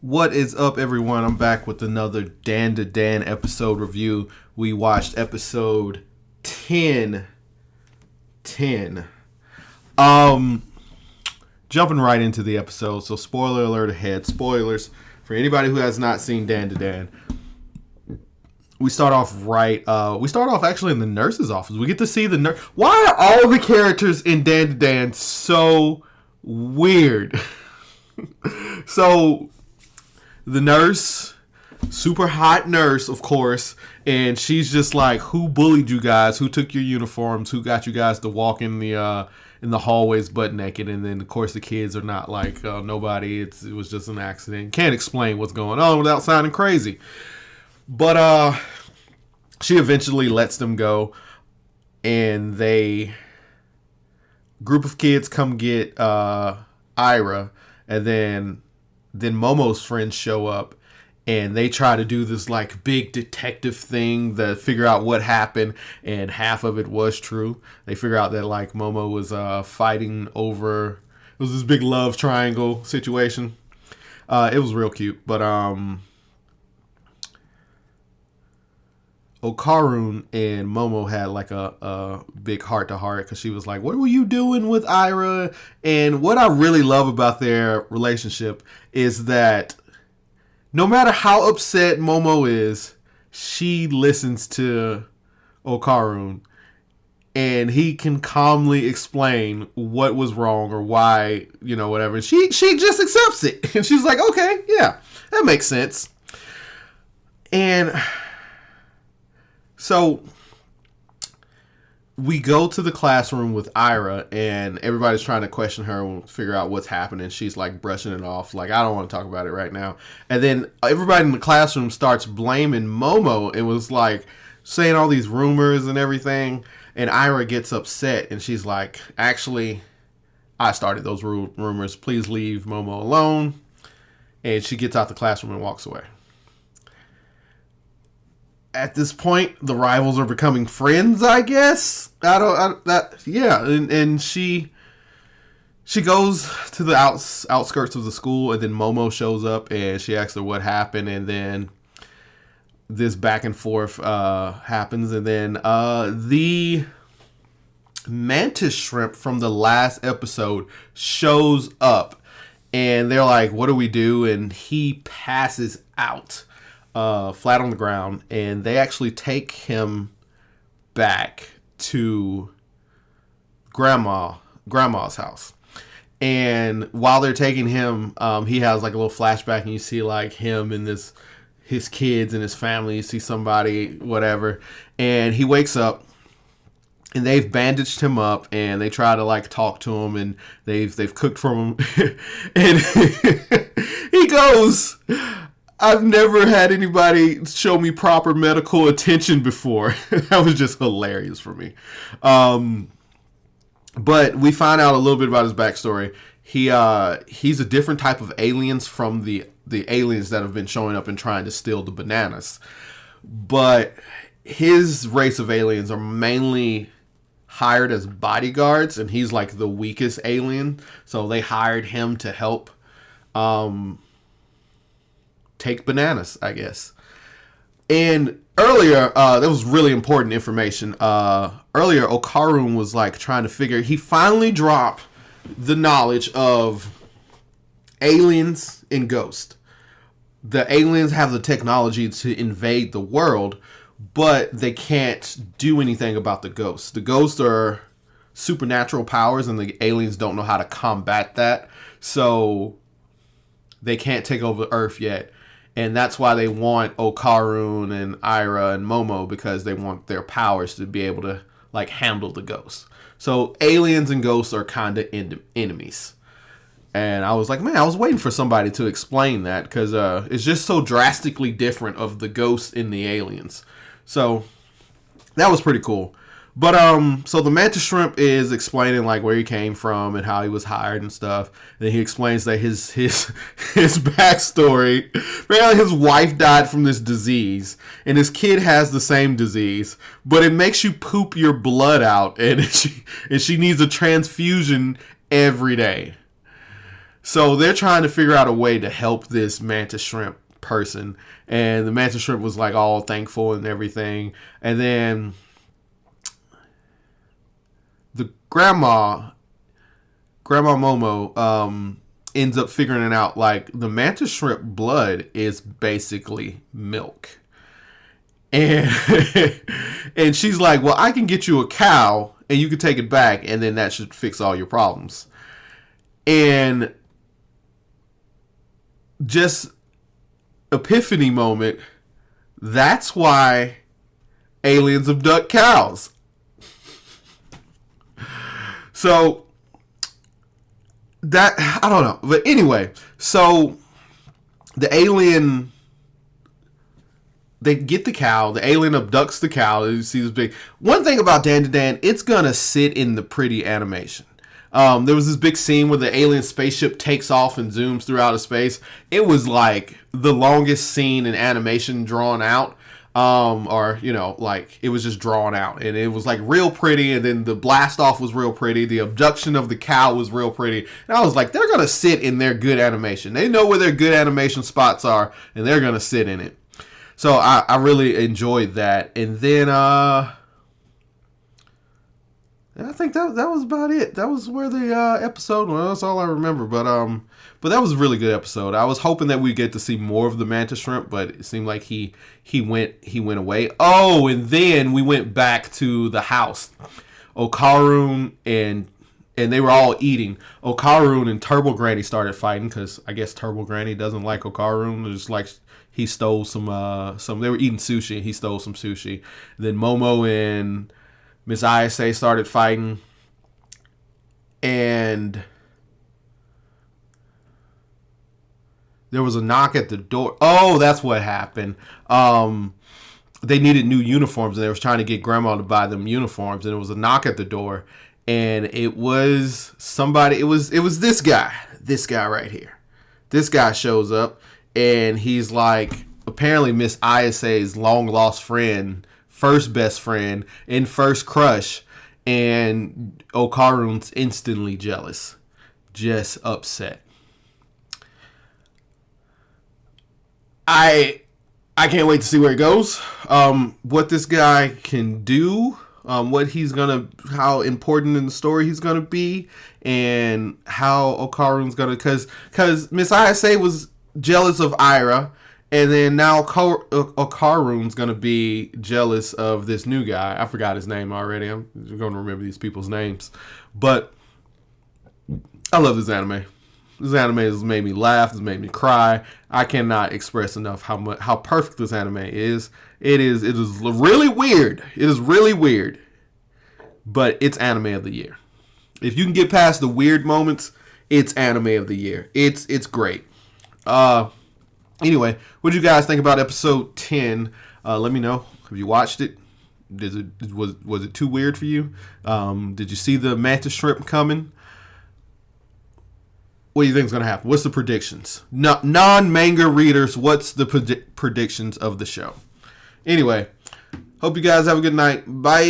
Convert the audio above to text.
What is up, everyone? I'm back with another DanDaDan episode review. We watched episode 10. Jumping right into the episode. So, spoiler alert ahead. Spoilers for anybody who has not seen DanDaDan. We start off actually in the nurse's office. We get to see the nurse. Why are all the characters in DanDaDan so weird? So, the nurse, super hot nurse, of course, and she's just like, who bullied you guys? Who took your uniforms? Who got you guys to walk in the hallways butt naked? And then, of course, the kids are not like, nobody. It was just an accident. Can't explain what's going on without sounding crazy. But she eventually lets them go, and group of kids come get Ira, and then Momo's friends show up, and they try to do this like big detective thing to figure out what happened, and half of it was true. They figure out that like Momo was fighting over, it was this big love triangle situation. It was real cute, but Okarun and Momo had like a big heart-to-heart because she was like, what were you doing with Ira? And what I really love about their relationship is that no matter how upset Momo is, she listens to Okarun, and he can calmly explain what was wrong or why, whatever. She just accepts it. And she's like, okay, yeah, that makes sense. And so we go to the classroom with Ira, and everybody's trying to question her and figure out what's happening. She's like brushing it off, like, I don't want to talk about it right now. And then everybody in the classroom starts blaming Momo and was like saying all these rumors and everything. And Ira gets upset, and she's like, actually, I started those rumors. Please leave Momo alone. And she gets out the classroom and walks away. At this point, the rivals are becoming friends, I guess. And she goes to the outskirts of the school, and then Momo shows up, and she asks her what happened, and then this back and forth happens, and then the mantis shrimp from the last episode shows up, and they're like, what do we do? And he passes out. Flat on the ground, and they actually take him back to grandma's house. And while they're taking him, he has like a little flashback, and you see like him and his kids and his family. You see somebody, whatever, and he wakes up, and they've bandaged him up, and they try to like talk to him, and they've cooked for him, and he goes, I've never had anybody show me proper medical attention before. That was just hilarious for me. But we find out a little bit about his backstory. He's a different type of aliens from the aliens that have been showing up and trying to steal the bananas. But his race of aliens are mainly hired as bodyguards, and he's like the weakest alien. So they hired him to help take bananas, I guess. And earlier, that was really important information. Earlier, Okarun was like trying to figure. He finally dropped the knowledge of aliens and ghosts. The aliens have the technology to invade the world, but they can't do anything about the ghosts. The ghosts are supernatural powers, and the aliens don't know how to combat that. So they can't take over Earth yet. And that's why they want Okarun and Ira and Momo, because they want their powers to be able to like handle the ghosts. So aliens and ghosts are kind of enemies. And I was like, man, I was waiting for somebody to explain that, because it's just so drastically different of the ghosts in the aliens. So that was pretty cool. But so the mantis shrimp is explaining like where he came from and how he was hired and stuff. And then he explains that his backstory. Apparently his wife died from this disease, and his kid has the same disease, but it makes you poop your blood out, and she needs a transfusion every day. So they're trying to figure out a way to help this mantis shrimp person. And the mantis shrimp was like all thankful and everything. And then the grandma Momo, ends up figuring it out. Like, the mantis shrimp blood is basically milk. And and she's like, well, I can get you a cow and you can take it back, and then that should fix all your problems. And just epiphany moment, that's why aliens abduct cows. So that, I don't know. But anyway, so the alien, they get the cow. The alien abducts the cow. You see this big. One thing about DanDaDan, it's gonna sit in the pretty animation. There was this big scene where the alien spaceship takes off and zooms through outer space. It was like the longest scene in animation drawn out. Or, you know, like, it was just drawn out, and it was like real pretty. And then the blast off was real pretty. The abduction of the cow was real pretty. And I was like, they're gonna sit in their good animation. They know where their good animation spots are, and they're gonna sit in it. So I really enjoyed that. And then I think that was about it. That was where the episode was. That's all I remember. But that was a really good episode. I was hoping that we'd get to see more of the mantis shrimp, but it seemed like he went away. Oh, and then we went back to the house. Okarun and they were all eating. Okarun and Turbo Granny started fighting because I guess Turbo Granny doesn't like Okarun. Just like he stole some. They were eating sushi. He stole some sushi. Then Momo and Miss ISA started fighting, and there was a knock at the door. Oh, that's what happened. They needed new uniforms, and they was trying to get Grandma to buy them uniforms, and there was a knock at the door, and it was somebody. It was this guy right here. This guy shows up, and he's like, apparently Miss ISA's long lost friend, first best friend, and first crush. And Okarun's instantly jealous, just upset. I can't wait to see where it goes. What this guy can do, how important in the story he's gonna be, and how Okarun's gonna, cause Miss ISA was jealous of Ira, and then now Okarun's gonna be jealous of this new guy. I forgot his name already. I'm gonna remember these people's names, but I love this anime. This anime has made me laugh. It's made me cry. I cannot express enough how perfect this anime is. It is really weird. It is really weird, but it's anime of the year. If you can get past the weird moments, it's anime of the year. It's great. Anyway, what did you guys think about episode 10? Let me know. Have you watched it? Was it too weird for you? Did you see the mantis shrimp coming? What do you think is going to happen? What's the predictions? Non-manga readers, what's the predictions of the show? Anyway, hope you guys have a good night. Bye.